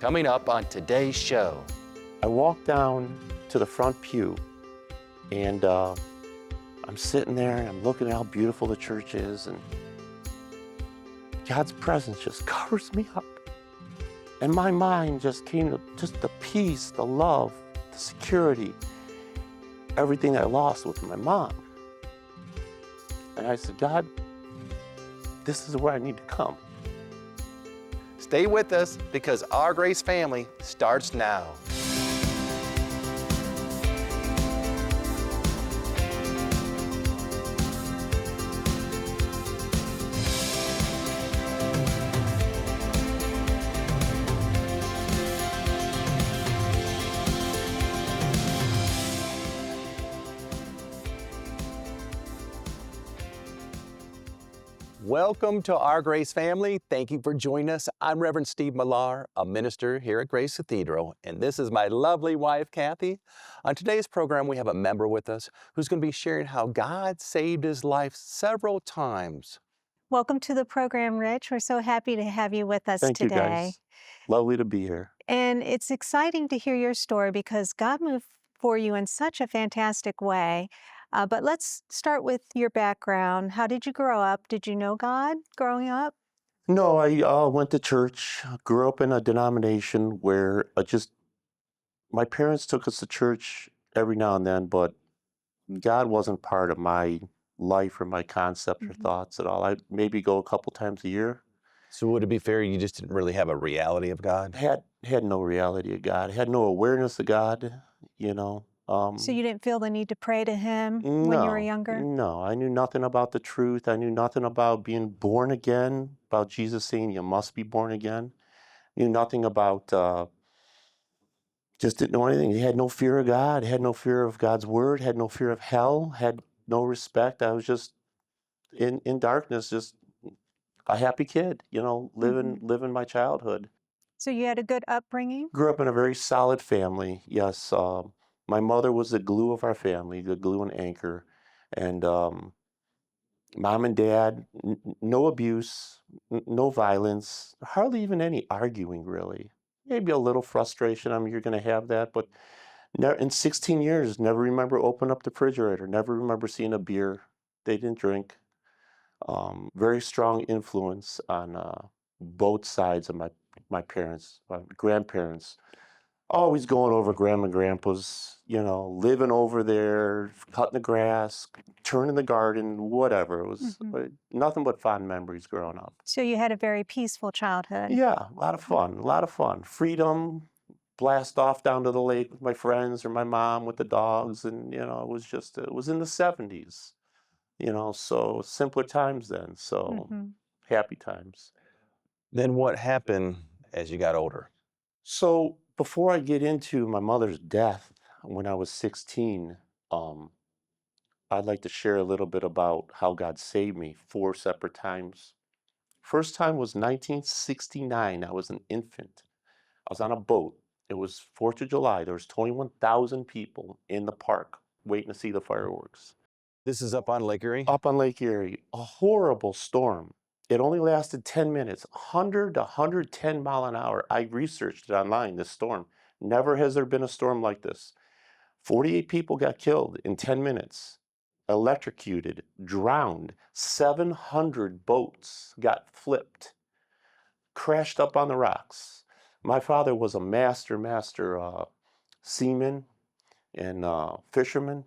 Coming up on today's show. I walked down to the front pew, and I'm sitting there and I'm looking at how beautiful the church is, and God's presence just covers me up. And my mind just came to just the peace, the love, the security, everything I lost with my mom. And I said, God, this is where I need to come. Stay with us because Our Grace Family starts now. Welcome to Our Grace Family. Thank you for joining us. I'm Reverend Steve Millar, a minister here at Grace Cathedral, and this is my lovely wife, Kathy. On today's program, we have a member with us who's going to be sharing how God saved his life several times. Welcome to the program, Rich. We're so happy to have you with us Thank today. you, guys. Lovely to be here. And it's exciting to hear your story because God moved for you in such a fantastic way. But let's start with your background. How did you grow up? Did you know God growing up? No, I went to church, grew up in a denomination where my parents took us to church every now and then, but God wasn't part of my life or my concepts or thoughts at all. I'd maybe go a couple times a year. So would it be fair you just didn't really have a reality of God? Had no reality of God, had no awareness of God, you know. So you didn't feel the need to pray to him when you were younger? No, I knew nothing about the truth. I knew nothing about being born again, about Jesus saying you must be born again. Knew nothing about, just didn't know anything. He had no fear of God, had no fear of God's word, had no fear of hell, had no respect. I was just in darkness, just a happy kid, you know, living my childhood. So you had a good upbringing? Grew up in a very solid family, yes. My mother was the glue of our family, the glue and anchor. And mom and dad, no abuse, no violence, hardly even any arguing, really. Maybe a little frustration. I mean, you're going to have that, but in 16 years, never remember opening up the refrigerator, never remember seeing a beer. They didn't drink. Very strong influence on both sides of my parents, my grandparents. Always going over grandma and grandpa's, you know, living over there, cutting the grass, turning the garden, whatever. It was nothing but fond memories growing up. So you had a very peaceful childhood? Yeah, a lot of fun. Freedom, blast off down to the lake with my friends or my mom with the dogs. And, you know, it was in the 70s, you know, so simpler times then. So happy times. Then what happened as you got older? So before I get into my mother's death when I was 16, I'd like to share a little bit about how God saved me 4 separate times. First time was 1969. I was an infant. I was on a boat. It was 4th of July. There was 21,000 people in the park waiting to see the fireworks. This is up on Lake Erie? Up on Lake Erie. A horrible storm. It only lasted 10 minutes, 100 to 110 mile an hour. I researched it online, this storm. Never has there been a storm like this. 48 people got killed in 10 minutes, electrocuted, drowned. 700 boats got flipped, crashed up on the rocks. My father was a master seaman and fisherman.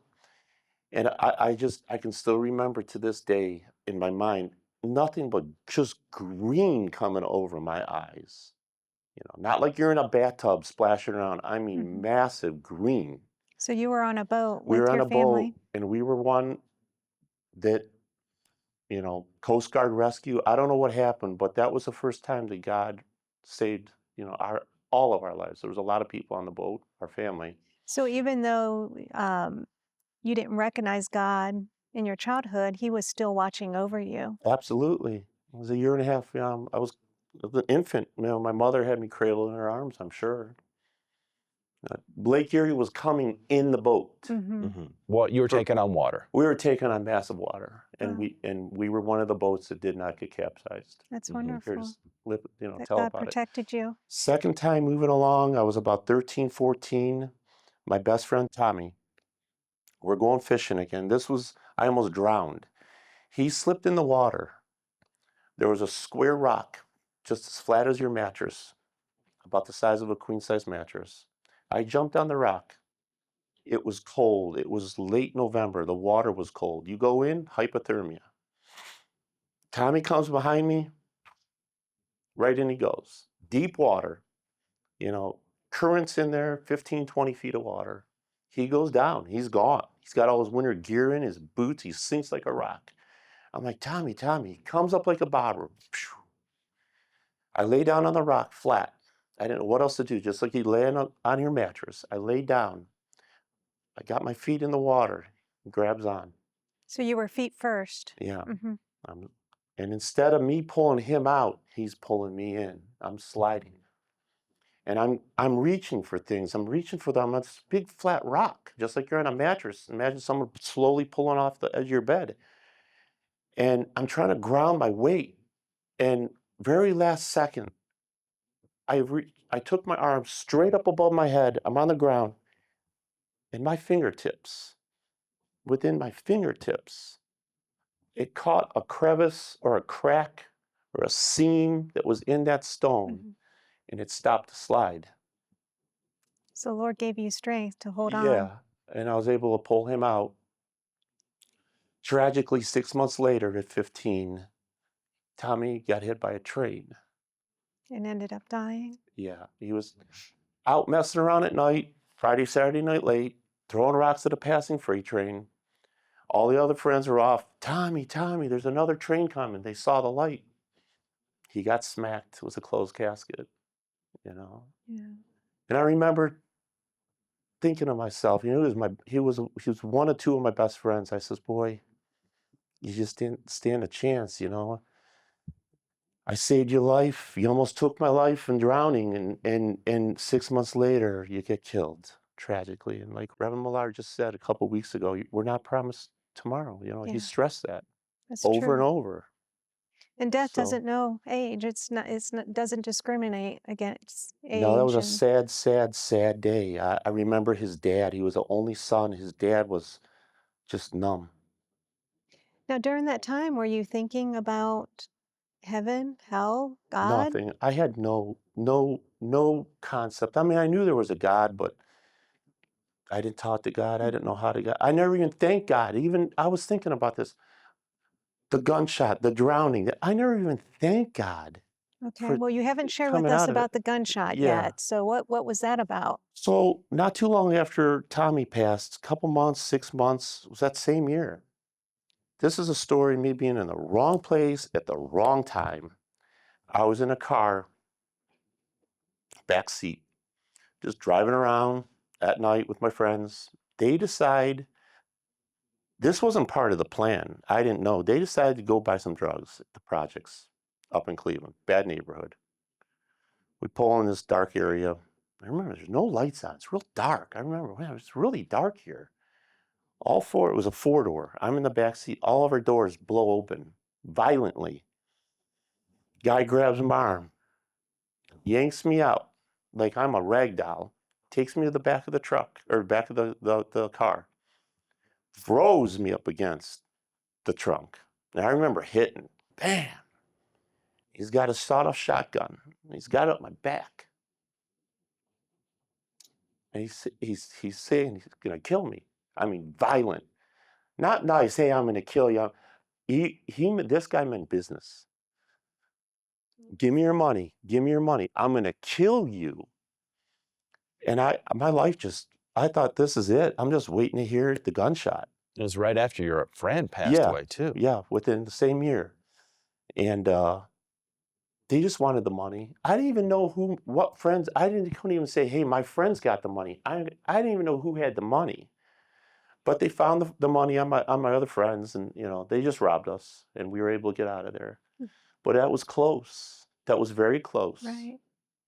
And I can still remember to this day in my mind, nothing but just green coming over my eyes. You know, not like you're in a bathtub splashing around. I mean, massive green. So you were on a boat We with were on your a family? boat, and we were one that, you know, Coast Guard rescue. I don't know what happened, but that was the first time that God saved, you know, all of our lives. There was a lot of people on the boat, our family. So even though you didn't recognize God in your childhood, he was still watching over you. Absolutely. It was a year and a half. I was an infant. You know, my mother had me cradled in her arms, I'm sure. Lake Erie was coming in the boat. What you were For- taking on water? We were taking on massive water, and Wow. we were one of the boats that did not get capsized. That's Here, wonderful just that tell God about it. protected you. Second time moving along, I was about 13, 14. My best friend, Tommy, we're going fishing again. I almost drowned. He slipped in the water. There was a square rock, just as flat as your mattress, about the size of a queen-size mattress. I jumped on the rock. It was cold. It was late November. The water was cold. You go in, hypothermia. Tommy comes behind me, right in he goes. Deep water, currents in there, 15, 20 feet of water. He goes down. He's gone. He's got all his winter gear in, his boots. He sinks like a rock. I'm like, Tommy. He comes up like a bobber. I lay down on the rock flat. I didn't know what else to do, just like you lay on your mattress. I lay down. I got my feet in the water. He grabs on. So you were feet first. Yeah. And instead of me pulling him out, he's pulling me in. I'm sliding. And I'm reaching for things. I'm reaching for them on this big flat rock, just like you're on a mattress. Imagine someone slowly pulling off the edge of your bed. And I'm trying to ground my weight. And very last second, I took my arm straight up above my head. I'm on the ground. And my fingertips, within my fingertips, it caught a crevice or a crack or a seam that was in that stone, and it stopped the slide. So the Lord gave you strength to hold on. Yeah, and I was able to pull him out. Tragically, 6 months later, at 15, Tommy got hit by a train. And ended up dying. Yeah, he was out messing around at night, Friday, Saturday night late, throwing rocks at a passing freight train. All the other friends were off. Tommy, there's another train coming. They saw the light. He got smacked. It was a closed casket, Yeah. And I remember thinking to myself, he was one or two of my best friends. I says, boy, you just didn't stand a chance, I saved your life. You almost took my life in drowning, and 6 months later, you get killed tragically. And like Reverend Millar just said a couple of weeks ago, we're not promised tomorrow. He Yeah. stressed that That's over and true. over. And death So- doesn't know age. It's not doesn't discriminate against age. No, that was a and sad, sad, sad day. I remember his dad. He was the only son. His dad was just numb. Now, during that time, were you thinking about heaven, hell, God? Nothing. I had no concept. I mean, I knew there was a God, but I didn't talk to God. I didn't know how to God. I never even thanked God. Even I was thinking about this. The gunshot, the drowning. I never even thanked God Okay. for Well, you haven't shared with coming us out of about it. the gunshot Yeah. yet. So what was that about? So not too long after Tommy passed, a couple months, 6 months, it was that same year. This is a story of me being in the wrong place at the wrong time. I was in a car, back seat, just driving around at night with my friends. They decide this wasn't part of the plan. I didn't know. They decided to go buy some drugs at the projects up in Cleveland, bad neighborhood. We pull in this dark area. I remember there's no lights on. It's real dark. I remember, man, it's really dark here. It was a four-door. I'm in the back seat. All of our doors blow open violently. Guy grabs my arm, yanks me out like I'm a rag doll, takes me to the back of the truck, or back of the car, throws me up against the trunk. And I remember hitting, bam. He's got a sawed-off shotgun. He's got it up my back. And he's saying he's gonna kill me. I mean, violent. Not nice, hey, I'm gonna kill you. This guy meant business. Give me your money. Give me your money. I'm gonna kill you. And I thought this is it. I'm just waiting to hear the gunshot. It was right after your friend passed away, too. Yeah, within the same year. And they just wanted the money. I didn't even know what friends. Couldn't even say, hey, my friends got the money. I didn't even know who had the money. But they found the money on my other friends, and they just robbed us, and we were able to get out of there. But that was close. That was very close. Right.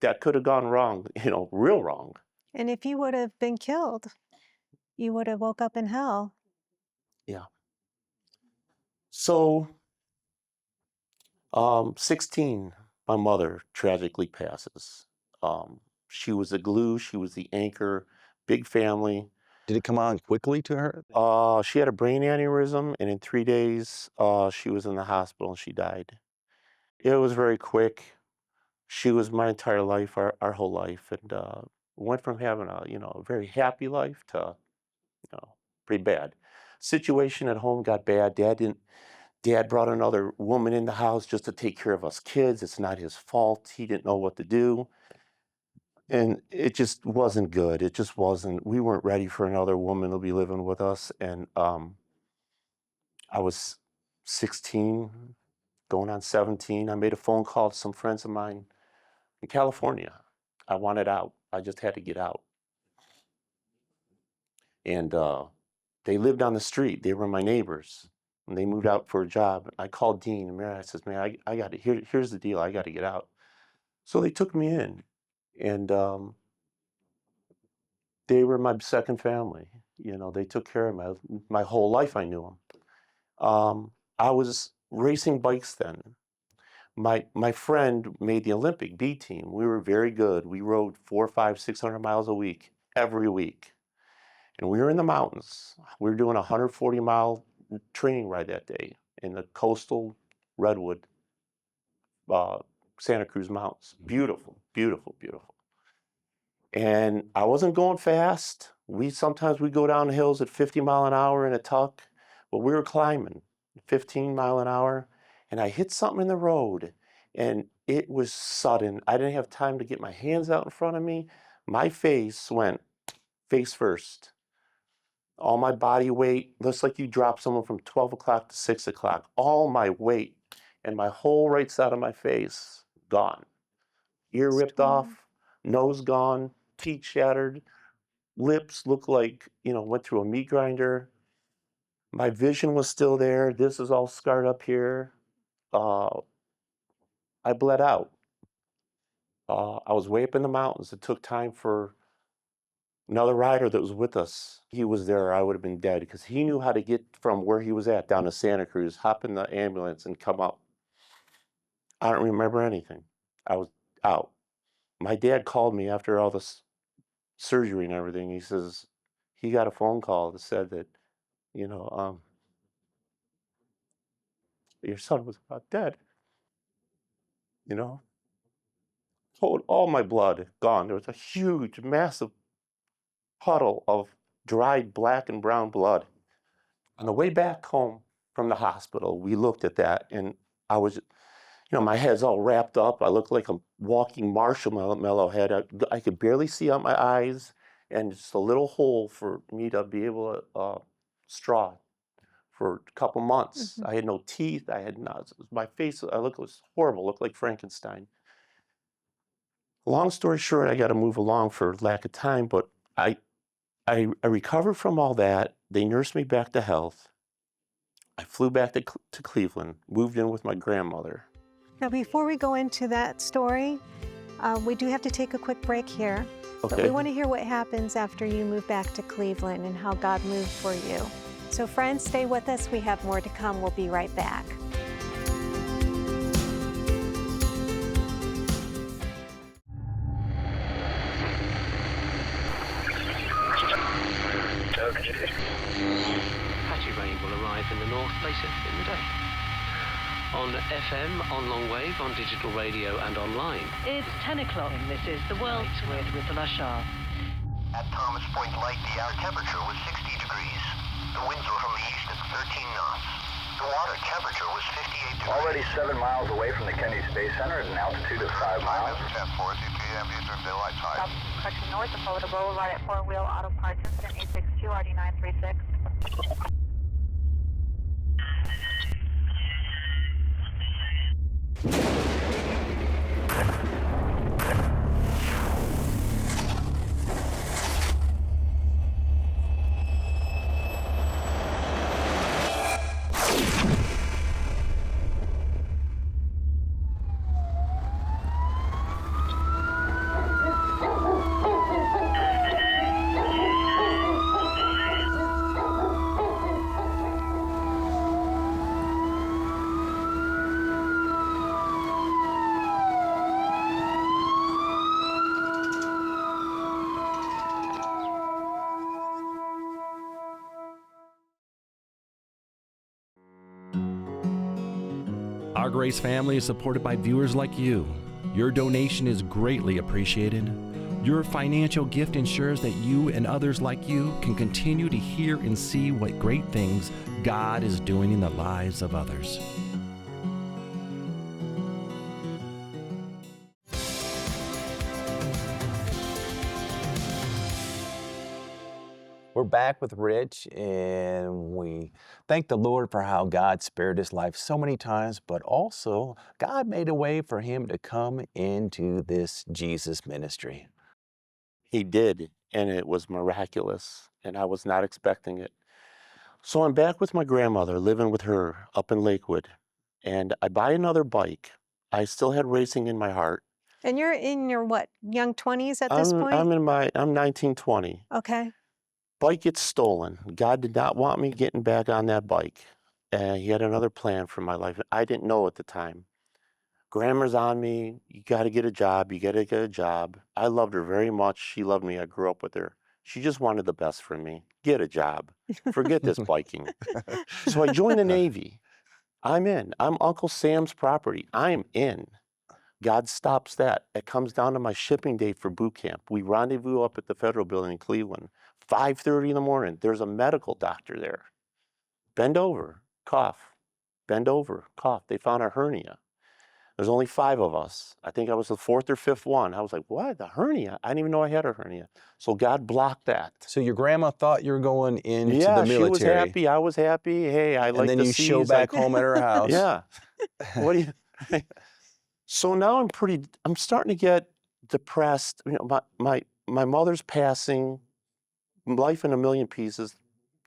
That could have gone wrong, real wrong. And if you would have been killed, you would have woke up in hell. Yeah. So, 16, my mother tragically passes. She was the glue, she was the anchor, big family. Did it come on quickly to her? She had a brain aneurysm, and in 3 days, she was in the hospital and she died. It was very quick. She was my entire life, our whole life, and went from having a very happy life to pretty bad. Situation at home got bad. Dad brought another woman in the house just to take care of us kids. It's not his fault. He didn't know what to do. And it just wasn't good. It just wasn't. We weren't ready for another woman to be living with us. And I was 16, going on 17. I made a phone call to some friends of mine in California. I wanted out. I just had to get out. And they lived on the street. They were my neighbors. And they moved out for a job. I called Dean and Mary. I says, man, I got to, here's the deal. I got to get out. So they took me in. And they were my second family. They took care of my whole life. I knew them. I was racing bikes then. My friend made the Olympic B team. We were very good. We rode 400, 500, 600 miles a week, every week. And we were in the mountains. We were doing a 140-mile training ride that day in the coastal redwood Santa Cruz Mountains. Beautiful, beautiful, beautiful. And I wasn't going fast. Sometimes we go down the hills at 50 mile an hour in a tuck, but we were climbing 15 mile an hour, and I hit something in the road, and it was sudden. I didn't have time to get my hands out in front of me. My face went face first. All my body weight, looks like you dropped someone from 12 o'clock to 6 o'clock. All my weight and my whole right side of my face gone. Ear ripped off, nose gone, teeth shattered, lips looked like, went through a meat grinder. My vision was still there. This is all scarred up here. I bled out. I was way up in the mountains. It took time for another rider that was with us. He was there. I would have been dead because he knew how to get from where he was at down to Santa Cruz, hop in the ambulance and come up. I don't remember anything. I was out. My dad called me after all this surgery and everything. He says he got a phone call that said that, your son was about dead. All my blood gone. There was a huge, massive puddle of dried black and brown blood. On the way back home from the hospital, we looked at that, and I was, my head's all wrapped up. I looked like a walking marshmallow head. I could barely see out my eyes, and just a little hole for me to be able to straw for a couple months. Mhm. I had no teeth. I had not. My face, was horrible. Looked like Frankenstein. Long story short, I got to move along for lack of time, but I recovered from all that. They nursed me back to health. I flew back to Cleveland, moved in with my grandmother. Now, before we go into that story, we do have to take a quick break here. But we Okay. want to hear what happens after you move back to Cleveland and how God moved for you. So friends, stay with us. We have more to come. We'll be right back. Patchy rain will arrive in the north later in the day. On FM, on longwave, on digital radio and online. It's 10 o'clock and this is the World with Lasha. At Thomas Point Light, the air temperature was 60 degrees. The winds were from the east at 13 knots. The water temperature was 58 degrees. Already 7 miles away from the Kennedy Space Center at an altitude of 5 miles. 10-4, CPM, Eastern Daylight Time. Correction north, follow the right at 4-wheel auto parts incident 862 RD936. Our Grace family is supported by viewers like you. Your donation is greatly appreciated. Your financial gift ensures that you and others like you can continue to hear and see what great things God is doing in the lives of others. We're back with Rich, and we thank the Lord for how God spared his life so many times, but also God made a way for him to come into this Jesus ministry. He did, and it was miraculous, and I was not expecting it. So I'm back with my grandmother, living with her up in Lakewood, and I buy another bike. I still had racing in my heart. And you're in your what, young 20s at this point? I'm 1920. Okay. Bike gets stolen. God did not want me getting back on that bike. He had another plan for my life. I didn't know at the time. Grandma's on me. You got to get a job. You got to get a job. I loved her very much. She loved me. I grew up with her. She just wanted the best for me. Get a job. Forget this biking. So I joined the Navy. I'm in. I'm Uncle Sam's property. I'm in. God stops that. It comes down to my shipping date for boot camp. We rendezvous up at the Federal Building in Cleveland. 5:30 in the morning. There's a medical doctor there. Bend over, cough. Bend over, cough. They found a hernia. There's only 5 of us. I think I was the 4th or 5th one. I was like, what? The hernia? I didn't even know I had a hernia. So God blocked that. So your grandma thought you were going into Yeah, the military. she was happy. I was happy. Hey, I like and then the you seas. show back home at her house. Yeah. What do you? So now I'm starting to get depressed. You know, my mother's passing, life in a million pieces,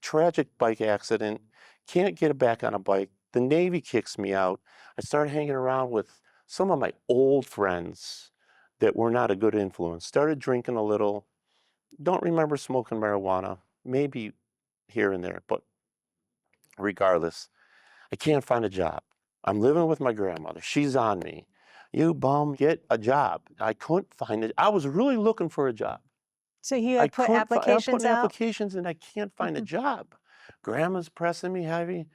tragic bike accident, can't get back on a bike. The Navy kicks me out. I started hanging around with some of my old friends that were not a good influence. Started drinking a little. Don't remember smoking marijuana, maybe here and there, but regardless, I can't find a job. I'm living with my grandmother. She's on me. You bum, get a job. I couldn't find it. I was really looking for a job. So you I had put couldn't I'm applications putting out? applications and I can't find a job. Grandma's pressing me heavy.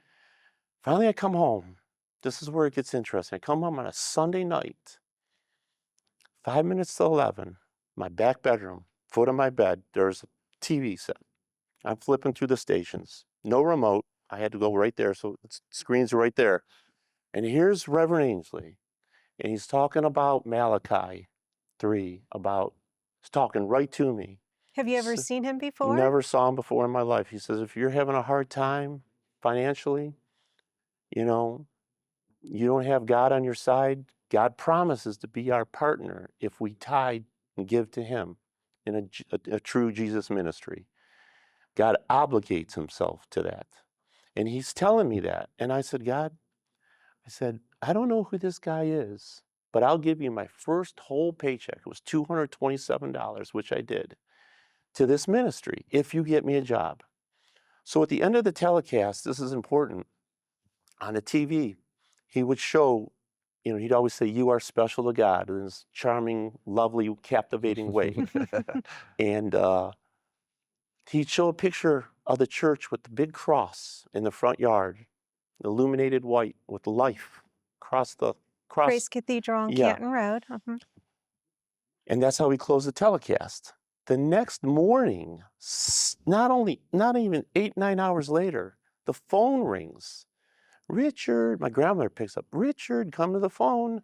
Finally, I come home. This is where it gets interesting. I come home on a Sunday night, 5 minutes to 11, my back bedroom, foot of my bed, there's a TV set. I'm flipping through the stations. No remote. I had to go right there, so the screens are right there. And here's Reverend Ainsley, and he's talking about Malachi 3, he's talking right to me. Have you ever seen him before? Never saw him before in my life. He says, if you're having a hard time financially, you know, you don't have God on your side, God promises to be our partner if we tithe and give to him in a true Jesus ministry. God obligates himself to that. And he's telling me that. And I said, God, I don't know who this guy is, but I'll give you my first whole paycheck. It was $227, which I did, to this ministry if you get me a job. So at the end of the telecast, this is important, on the TV, he would show, you know, he'd always say, you are special to God in this charming, lovely, captivating way. And he'd show a picture of the church with the big cross in the front yard, illuminated white with life across the cross. Grace Cathedral on Yeah. Canton Road. And that's how he closed the telecast. The next morning, not even 8, 9 hours later, the phone rings. Richard, my grandmother picks up. Richard, come to the phone.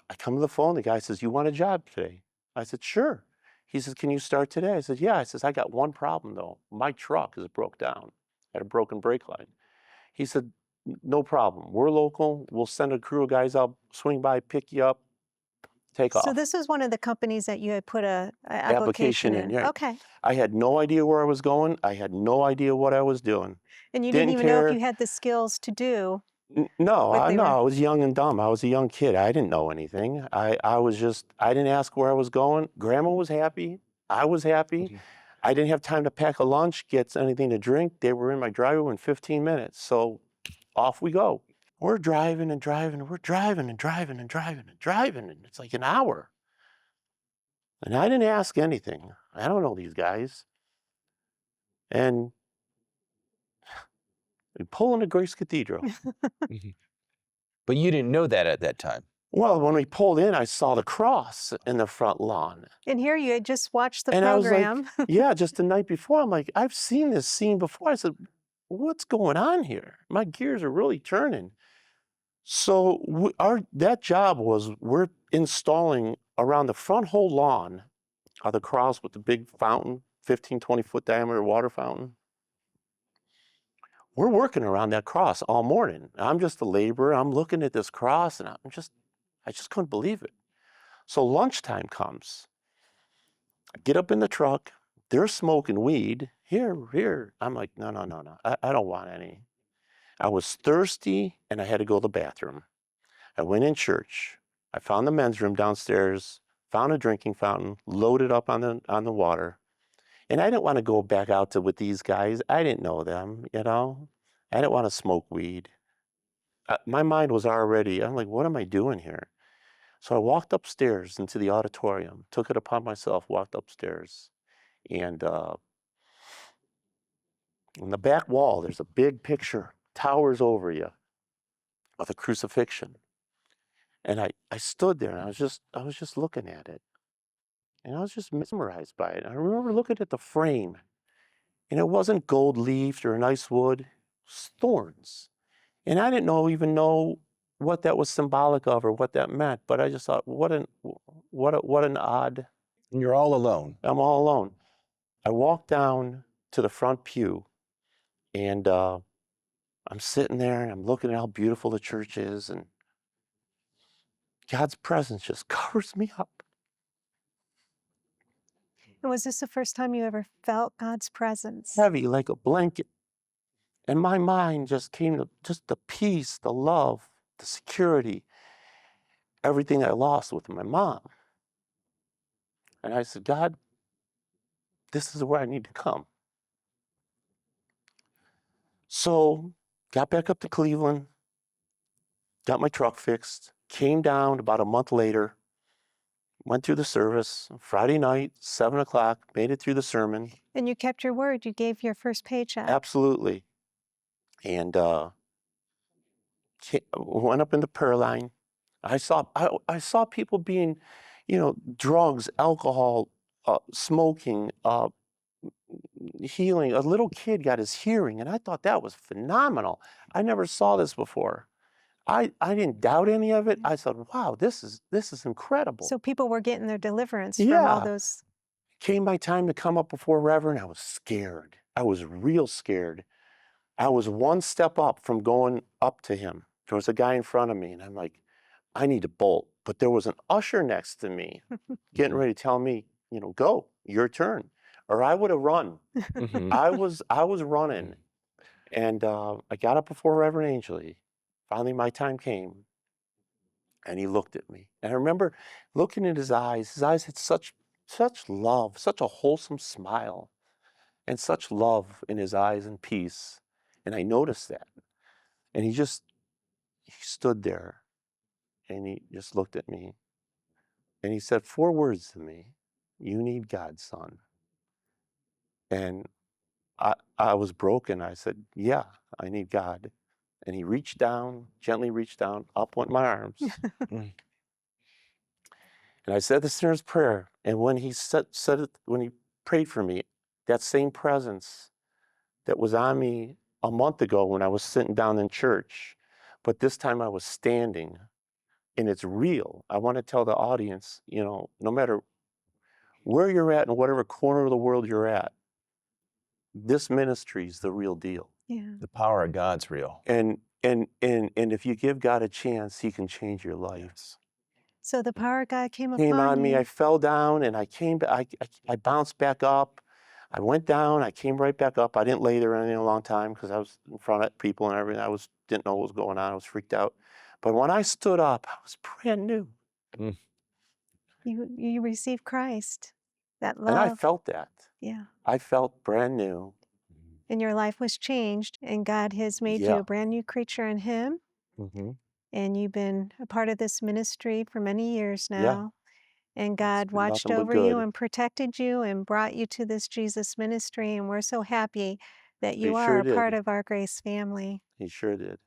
I come to the phone. The guy says, you want a job today? I said, sure. He says, can you start today? I said, yeah. I says, I got one problem though. My truck is broke down. I had a broken brake line. He said, no problem. We're local. We'll send a crew of guys out, swing by, pick you up, take off. So this is one of the companies that you had put a application in. Yeah. Okay. I had no idea where I was going. I had no idea what I was doing. And you didn't even know if you had the skills to do. No, I was young and dumb. I was a young kid. I didn't know anything. I didn't ask where I was going. Grandma was happy. I was happy. I didn't have time to pack a lunch, get anything to drink. They were in my driveway in 15 minutes. So off we go. We're driving and driving. We're driving and driving and driving and driving. And it's like an hour. And I didn't ask anything. I don't know these guys. And we pull into Grace Cathedral. But you didn't know that at that time. Well, when we pulled in, I saw the cross in the front lawn. And here you had just watched the And I was like, program. yeah, just the night before, I'm like, I've seen this scene before. I said, what's going on here? My gears are really turning. So that job was, we're installing around the front whole lawn of the cross with the big fountain, 15, 20-foot diameter water fountain. We're working around that cross all morning. I'm just a laborer. I'm looking at this cross and I just couldn't believe it. So lunchtime comes. I get up in the truck. They're smoking weed. Here. I'm like, no. I don't want any. I was thirsty and I had to go to the bathroom. I went in church. I found the men's room downstairs, found a drinking fountain, loaded up on the water. And I didn't want to go back out with these guys. I didn't know them, you know. I didn't want to smoke weed. My mind was already, I'm like, what am I doing here? So I walked upstairs into the auditorium, took it upon myself, walked upstairs. And on the back wall, there's a big picture, towers over you, of the crucifixion. And I stood there and I was just looking at it. And I was just mesmerized by it. I remember looking at the frame, and it wasn't gold leafed or nice wood, it was thorns. And I didn't even know what that was symbolic of or what that meant, but I just thought, what an odd. And you're all alone. I'm all alone. I walked down to the front pew, and I'm sitting there and I'm looking at how beautiful the church is, and God's presence just covers me up. And was this the first time you ever felt God's presence? Heavy like a blanket. And my mind just came to just the peace, the love, the security, everything I lost with my mom. And I said, God, this is where I need to come. So got back up to Cleveland, got my truck fixed, came down about a month later, went through the service, Friday night, 7 o'clock, made it through the sermon. And you kept your word. You gave your first paycheck. Absolutely. And went up in the prayer line. I saw people being, drugs, alcohol, smoking, healing. A little kid got his hearing, and I thought that was phenomenal. I never saw this before. I didn't doubt any of it. I thought, wow, this is incredible. So people were getting their deliverance from all those. Came my time to come up before Reverend. I was scared. I was real scared. I was one step up from going up to him. There was a guy in front of me, and I'm like, I need to bolt. But there was an usher next to me getting ready to tell me, go, your turn. Or I would have run. I was running. And I got up before Reverend Angley. Finally, my time came. And he looked at me. And I remember looking at his eyes. His eyes had such love, such a wholesome smile, and such love in his eyes and peace. And I noticed that. And he stood there. And he just looked at me. And he said 4 words to me. You need God, son. And I was broken. I said, yeah, I need God. And he reached down, gently reached down, up went my arms. And I said the sinner's prayer. And when he said it, when he prayed for me, that same presence that was on me a month ago when I was sitting down in church, but this time I was standing, and it's real. I want to tell the audience, no matter where you're at in whatever corner of the world you're at, this ministry is the real deal. Yeah. The power of God's real. And if you give God a chance, he can change your life. So the power of God came on me. I fell down and I bounced back up. I went down, I came right back up. I didn't lay there a long time because I was in front of people and everything. Didn't know what was going on. I was freaked out. But when I stood up, I was brand new. You received Christ, that love. And I felt that. Yeah. I felt brand new. And your life was changed, and God has made you a brand new creature in him. And you've been a part of this ministry for many years now. And God watched over you and protected you and brought you to this Jesus ministry. And we're so happy that you are a part of our Grace family. He sure did.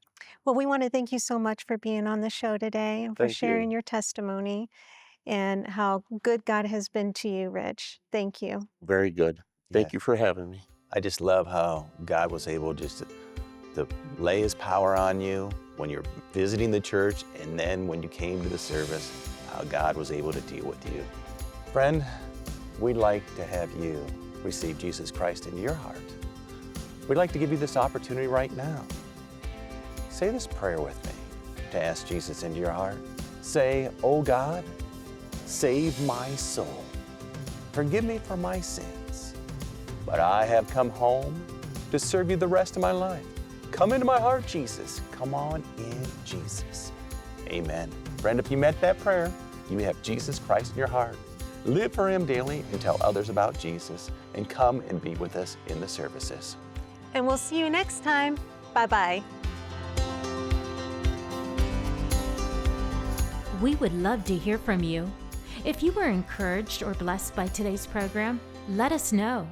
Well, we want to thank you so much for being on the show today and for Thank sharing you. your testimony and how good God has been to you, Rich. Thank you. Very good. Yeah. Thank you for having me. I just love how God was able just to lay his power on you when you're visiting the church, and then when you came to the service, how God was able to deal with you. Friend, we'd like to have you receive Jesus Christ into your heart. We'd like to give you this opportunity right now. Say this prayer with me to ask Jesus into your heart. Say, "Oh God, save my soul. Forgive me for my sins. But I have come home to serve you the rest of my life. Come into my heart, Jesus. Come on in, Jesus." Amen. Friend, if you meant that prayer, you have Jesus Christ in your heart. Live for him daily and tell others about Jesus, and come and be with us in the services. And we'll see you next time. Bye-bye. We would love to hear from you. If you were encouraged or blessed by today's program, let us know.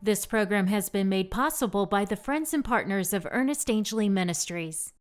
This program has been made possible by the friends and partners of Ernest Angley Ministries.